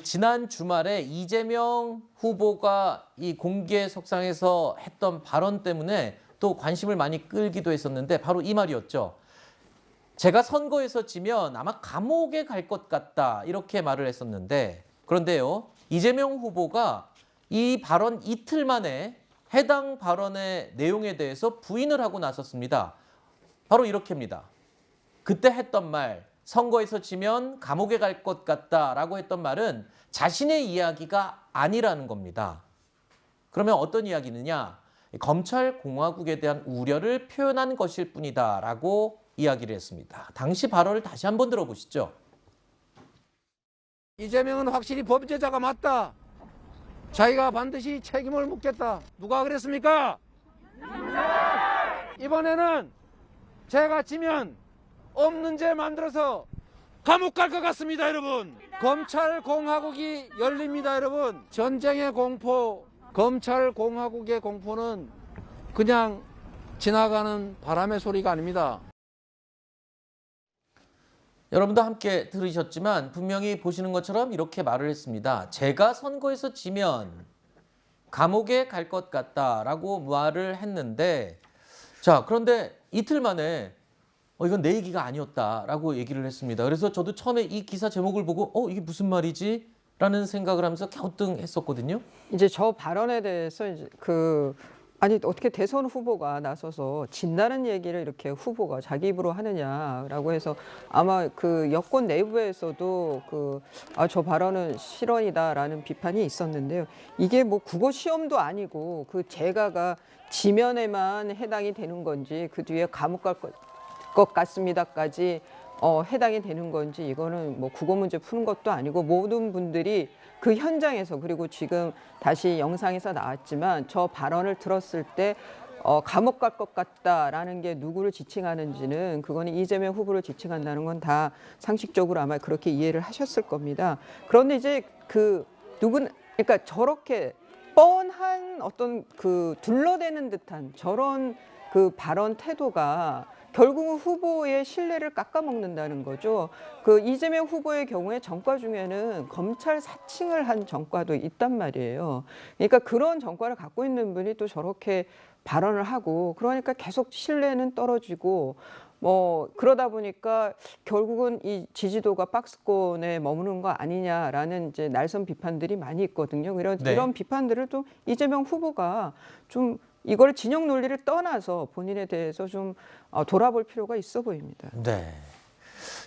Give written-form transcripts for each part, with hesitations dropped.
지난 주말에 이재명 후보가 이 공개석상에서 했던 발언 때문에 또 관심을 많이 끌기도 했었는데 바로 이 말이었죠. 제가 선거에서 지면 아마 감옥에 갈 것 같다 이렇게 말을 했었는데 그런데요. 이재명 후보가 이 발언 이틀 만에 해당 발언의 내용에 대해서 부인을 하고 나섰습니다. 바로 이렇게입니다. 그때 했던 말, 선거에서 지면 감옥에 갈 것 같다라고 했던 말은 자신의 이야기가 아니라는 겁니다. 그러면 어떤 이야기느냐? 검찰 공화국에 대한 우려를 표현한 것일 뿐이다라고 이야기를 했습니다. 당시 발언을 다시 한번 들어보시죠. 이재명은 확실히 범죄자가 맞다. 자기가 반드시 책임을 묻겠다. 누가 그랬습니까? 이번에는 제가 지면 없는 죄 만들어서 감옥 갈 것 같습니다, 여러분. 검찰 공화국이 열립니다, 여러분. 전쟁의 공포, 검찰 공화국의 공포는 그냥 지나가는 바람의 소리가 아닙니다. 여러분도 함께 들으셨지만 분명히 보시는 것처럼 이렇게 말을 했습니다. 제가 선거에서 지면 감옥에 갈 것 같다라고 말을 했는데 자, 그런데 이틀 만에 이건 내 얘기가 아니었다라고 얘기를 했습니다. 그래서 저도 처음에 이 기사 제목을 보고 이게 무슨 말이지? 라는 생각을 하면서 갸우뚱했었거든요. 이제 저 발언에 대해서 이제 아니 어떻게 대선 후보가 나서서 진다는 얘기를 이렇게 후보가 자기 입으로 하느냐라고 해서 아마 그 여권 내부에서도 저 발언은 실언이다라는 비판이 있었는데요. 이게 뭐 국어 시험도 아니고 그 재가가 지면에만 해당이 되는 건지 그 뒤에 감옥 갈 것 같습니다까지 해당이 되는 건지 이거는 뭐 국어 문제 푸는 것도 아니고 모든 분들이 그 현장에서 그리고 지금 다시 영상에서 나왔지만 저 발언을 들었을 때 감옥 갈 것 같다라는 게 누구를 지칭하는지는 그거는 이재명 후보를 지칭한다는 건 다 상식적으로 아마 그렇게 이해를 하셨을 겁니다. 그런데 이제 그러니까 저렇게 뻔한 어떤 둘러대는 듯한 저런 그 발언 태도가 결국은 후보의 신뢰를 깎아먹는다는 거죠. 이재명 후보의 경우에 전과 중에는 검찰 사칭을 한 전과도 있단 말이에요. 그러니까 그런 전과를 갖고 있는 분이 또 저렇게 발언을 하고 그러니까 계속 신뢰는 떨어지고 그러다 보니까 결국은 이 지지도가 박스권에 머무는 거 아니냐라는 이제 날선 비판들이 많이 있거든요. 이런 비판들을 또 이재명 후보가 좀 이걸 진영 논리를 떠나서 본인에 대해서 좀 돌아볼 필요가 있어 보입니다. 네.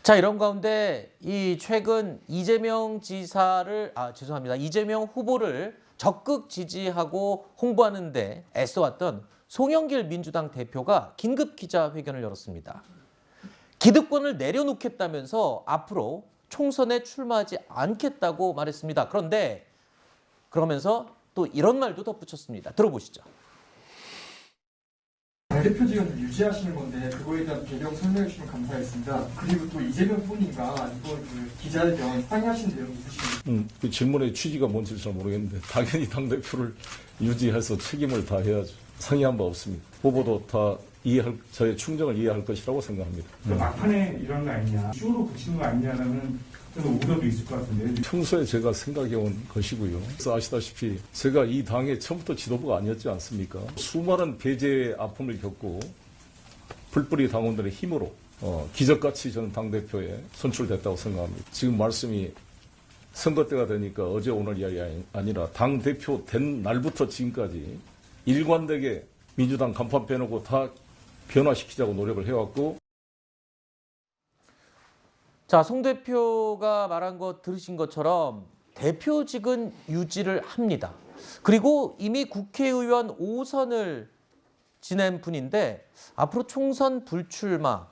자, 이런 가운데 이 최근 이재명 후보를 적극 지지하고 홍보하는데 애써왔던 송영길 민주당 대표가 긴급 기자회견을 열었습니다. 기득권을 내려놓겠다면서 앞으로 총선에 출마하지 않겠다고 말했습니다. 그러면서 또 이런 말도 덧붙였습니다. 들어보시죠. 당대표직은 유지하시는 건데 그거에 대한 배경 설명해 주시면 감사하겠습니다. 그리고 또 이재명 후보님과 이번 기자회견 상의하신 내용 있으십니까? 그 질문의 취지가 뭔지 잘 모르겠는데 당연히 당대표를 유지해서 책임을 다해야죠. 상의한 바 없습니다. 후보도 다 저의 충정을 이해할 것이라고 생각합니다. 막판에 이런 거 아니냐, 쇼로 붙이는 거 아니냐라는 그런 우려도 있을 것 같은데. 평소에 제가 생각해온 것이고요. 그래서 아시다시피 제가 이 당의 처음부터 지도부가 아니었지 않습니까? 수많은 배제의 아픔을 겪고 불뿌리 당원들의 힘으로 기적같이 저는 당대표에 선출됐다고 생각합니다. 지금 말씀이 선거 때가 되니까 어제 오늘 이야기 아니라 당대표 된 날부터 지금까지 일관되게 민주당 간판 빼놓고 다 변화시키자고 노력을 해왔고. 자, 송 대표가 말한 거 들으신 것처럼 대표직은 유지를 합니다. 그리고 이미 국회의원 5선을 지낸 분인데 앞으로 총선 불출마.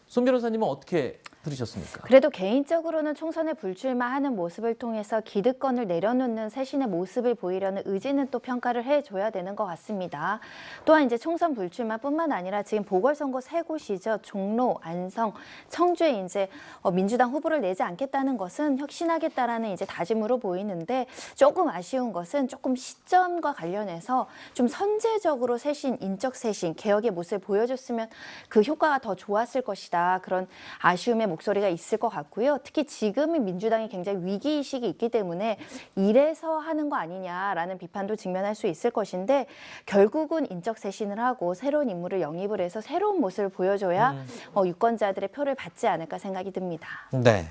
손 변호사님은 어떻게 들으셨습니까? 그래도 개인적으로는 총선에 불출마하는 모습을 통해서 기득권을 내려놓는 새신의 모습을 보이려는 의지는 또 평가를 해줘야 되는 것 같습니다. 또한 이제 총선 불출마뿐만 아니라 지금 보궐선거 3곳이죠. 종로, 안성, 청주에 이제 민주당 후보를 내지 않겠다는 것은 혁신하겠다라는 이제 다짐으로 보이는데 조금 아쉬운 것은 조금 시점과 관련해서 좀 선제적으로 새신, 인적 새신, 개혁의 모습을 보여줬으면 그 효과가 더 좋았을 것이다. 그런 아쉬움의 목소리가 있을 것 같고요. 특히 지금의 민주당이 굉장히 위기의식이 있기 때문에 이래서 하는 거 아니냐라는 비판도 직면할 수 있을 것인데 결국은 인적 쇄신을 하고 새로운 인물을 영입을 해서 새로운 모습을 보여줘야 유권자들의 표를 받지 않을까 생각이 듭니다. 네.